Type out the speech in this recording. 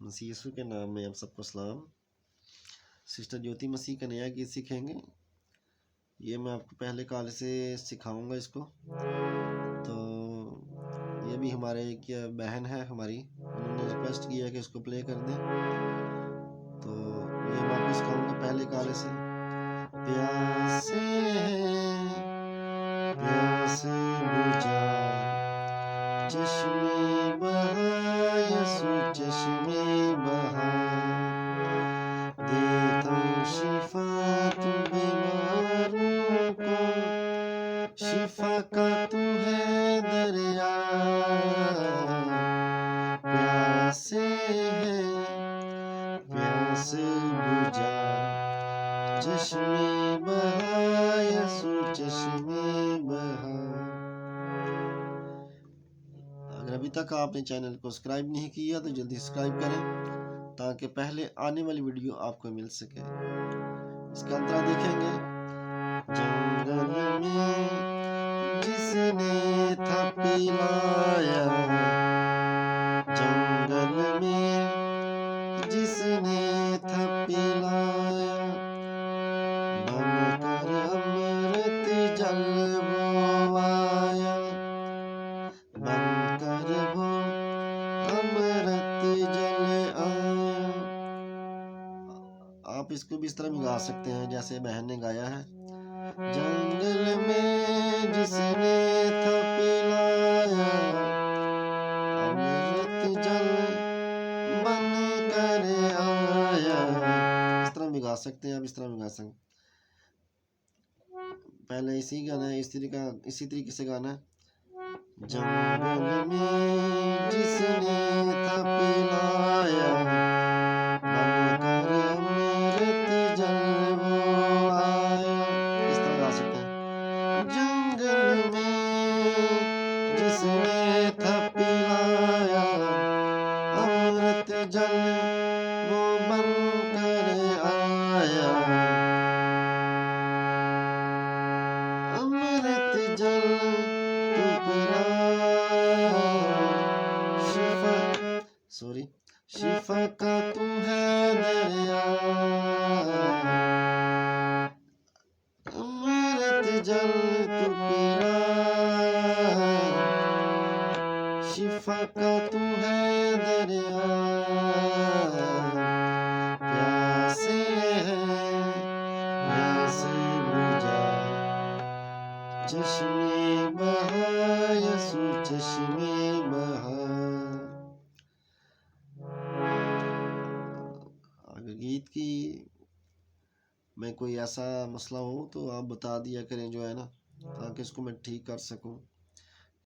मसीह यीशु के नाम में आप सबको सलाम। सिस्टर ज्योति मसीह का नया गीत सीखेंगे। ये मैं आपको पहले काल से सिखाऊंगा इसको। तो ये भी हमारे एक बहन है हमारी, उन्होंने रिक्वेस्ट किया कि इसको प्ले कर दें, तो ये मैं आपको सिखाऊंगा पहले काल से। प्यासे हैं प्यास बुझा, चश्मे बहा यसु चश्मे बहा, देता शिफा तू बीमारों को, शिफा का तू है दरिया। प्यासे हैं प्यास बुझा, चश्मे बहा यसु चश्मे बहा। अगर अभी तक आपने चैनल को सब्सक्राइब नहीं किया तो जल्दी सब्सक्राइब करें ताकि पहले आने वाली वीडियो आपको मिल सके। इसका अंतरा देखेंगे। जंगल में जिसने था पिलाया, जंगल में जिसने था पिलाया, बनकर अमृत जल वो आया, बनकर वो अमृत जल आया। आप इसको भी इस तरह भी गा सकते हैं जैसे बहन ने गाया है। जंगल में जिसने था पिलाया, अमृत जल बन कर आया। इस तरह भी गा सकते हैं, आप इस तरह भी गा सकते हैं। पहले इसी तरीके से गाना है। जंगल में जिसने था पिलाया, बनकर अमृत जल वो आया। इस तरह गा सकते हैं। जंगल में जिसने था पिलाया, अमृत जल वो बनकर आया, अमृत जल तू पिलाया, शिफा का तू है दरिया। अमृत जल तू पिलाया, शिफा का तू है दरिया। प्यासे हैं प्यास बुझा, चश्मे बहा यसु चश्मे बहा। अगर गीत की में कोई ऐसा मसला हो तो आप बता दिया करें जो है ना, ताकि इसको मैं ठीक कर सकूं।